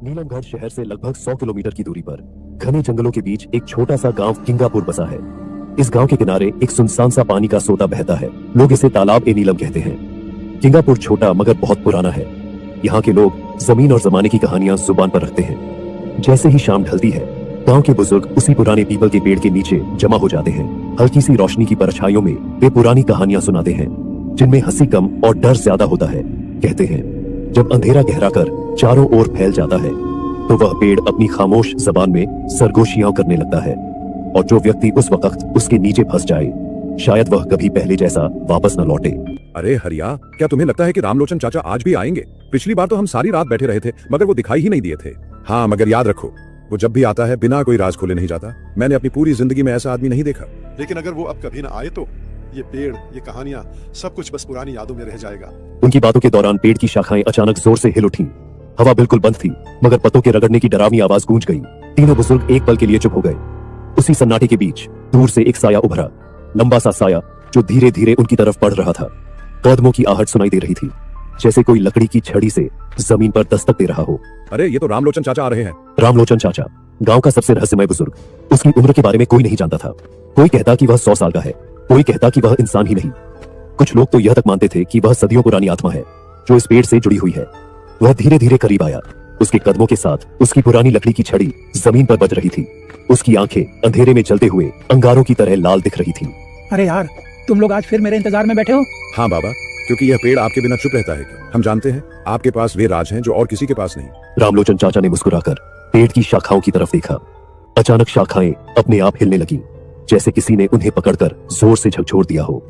नीलमगढ़ शहर से लगभग 100 किलोमीटर की दूरी पर घने जंगलों के बीच एक छोटा सा गांव किंगापुर बसा है। इस गांव के किनारे एक सुनसान सा पानी का सोता बहता है। लोग इसे तालाब ए नीलम कहते हैं। किंगापुर छोटा मगर बहुत पुराना है। यहाँ के लोग जमीन और जमाने की कहानियां जुबान पर रखते हैं। जैसे ही शाम ढलती है, गांव के बुजुर्ग उसी पुराने पीपल के पेड़ के नीचे जमा हो जाते हैं। हल्की सी रोशनी की परछाइयों में वे पुरानी कहानियां सुनाते हैं, जिनमें हंसी कम और डर ज्यादा होता है। कहते हैं, जब अंधेरा गहरा कर चारों ओर फैल जाता है, तो वह पेड़ अपनी खामोश जबान में सरगोशियां करने लगता है, और जो व्यक्ति उस वक्त उसके नीचे फंस जाए, शायद वह कभी पहले जैसा वापस न लौटे। अरे हरिया, क्या तुम्हें लगता है कि रामलोचन चाचा आज भी आएंगे? पिछली बार तो हम सारी रात बैठे रहे थे, मगर वो दिखाई ही नहीं दिए थे। हाँ, मगर याद रखो, वो जब भी आता है बिना कोई राज खोले नहीं जाता। मैंने अपनी पूरी जिंदगी में ऐसा आदमी नहीं देखा। लेकिन अगर वो अब कभी न आए तो ये पेड़, ये कहानियां, सब कुछ बस पुरानी यादों में रह जाएगा। उनकी बातों के दौरान पेड़ की शाखाएं अचानक जोर से हिल उठी। हवा बिल्कुल बंद थी, मगर पत्तों के रगड़ने की डरावनी आवाज गूंज गई। तीनों बुजुर्ग एक पल के लिए चुप हो गए। उसी सन्नाटे के बीच दूर से एक साया उभरा, लंबा सा साया जो धीरे धीरे उनकी तरफ बढ़ रहा था। कदमों की आहट सुनाई दे रही थी, जैसे कोई लकड़ी की छड़ी से जमीन पर दस्तक दे रहा हो। अरे ये तो रामलोचन चाचा आ रहे हैं। रामलोचन चाचा, गांव का सबसे रहस्यमय बुजुर्ग। उसकी उम्र के बारे में कोई नहीं जानता था। कोई कहता कि वह 100 साल का है, कोई कहता कि वह इंसान ही नहीं। कुछ लोग तो यह तक मानते थे कि वह सदियों पुरानी आत्मा है, जो इस पेड़ से जुड़ी हुई है। वह धीरे धीरे करीब आया। उसके कदमों के साथ उसकी पुरानी लकड़ी की छड़ी जमीन पर बज रही थी। उसकी आंखें अंधेरे में जलते हुए अंगारों की तरह लाल दिख रही थी। अरे यार, तुम लोग आज फिर मेरे इंतजार में बैठे हो? हाँ बाबा, क्योंकि यह पेड़ आपके बिना चुप रहता है क्या? हम जानते हैं आपके पास वे राज हैं जो और किसी के पास नहीं। रामलोचन चाचा ने मुस्कुराकर पेड़ की शाखाओं की तरफ देखा। अचानक शाखाएं अपने आप हिलने लगी, जैसे किसी ने उन्हें पकड़कर जोर से झकझोर दिया हो।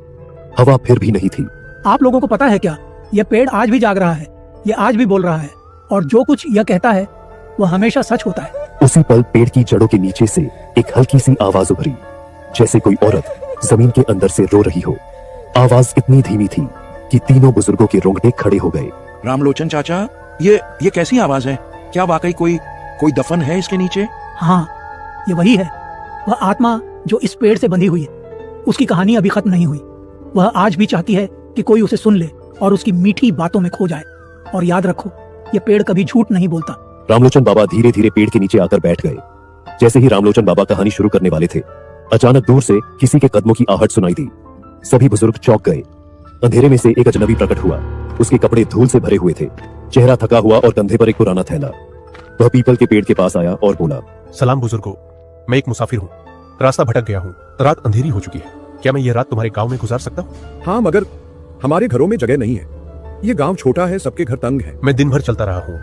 हवा फिर भी नहीं थी। आप लोगों को पता है क्या, यह पेड़ आज भी जाग रहा है, यह आज भी बोल रहा है, और जो कुछ यह कहता है वह हमेशा सच होता है। उसी पल पेड़ की जड़ों के नीचे से एक हल्की सी आवाज उभरी, जैसे कोई औरत जमीन के अंदर से रो रही हो। आवाज इतनी धीमी थी कि तीनों बुजुर्गों के रोंगटे खड़े हो गए। रामलोचन चाचा, ये कैसी आवाज है? क्या वाकई कोई दफन है इसके नीचे? हाँ, ये वही है। वह आत्मा जो इस पेड़ से बंधी हुई है। उसकी कहानी अभी खत्म नहीं हुई। वह आज भी चाहती है कि कोई उसे सुन ले और उसकी मीठी बातों में खो जाए। और याद रखो, ये पेड़ कभी झूठ नहीं बोलता। रामलोचन बाबा धीरे धीरे पेड़ के नीचे आकर बैठ गए। जैसे ही रामलोचन बाबा कहानी शुरू करने वाले थे, अचानक दूर से किसी के कदमों की आहट सुनाई दी। सभी बुजुर्ग चौंक गए। अंधेरे में से एक अजनबी प्रकट हुआ। उसके कपड़े धूल से भरे हुए थे, चेहरा थका हुआ और कंधे पर एक पुराना थैला। वह पीपल के पेड़ के पास आया और बोला, सलाम बुजुर्गों, मैं एक मुसाफिर हूँ। रास्ता भटक गया हूँ। रात अंधेरी हो चुकी है। क्या मैं ये रात तुम्हारे गांव में गुजार सकता हूँ? हाँ, मगर हमारे घरों में जगह नहीं है। ये गांव छोटा है, सबके घर तंग हैं। मैं दिन भर चलता रहा हूँ।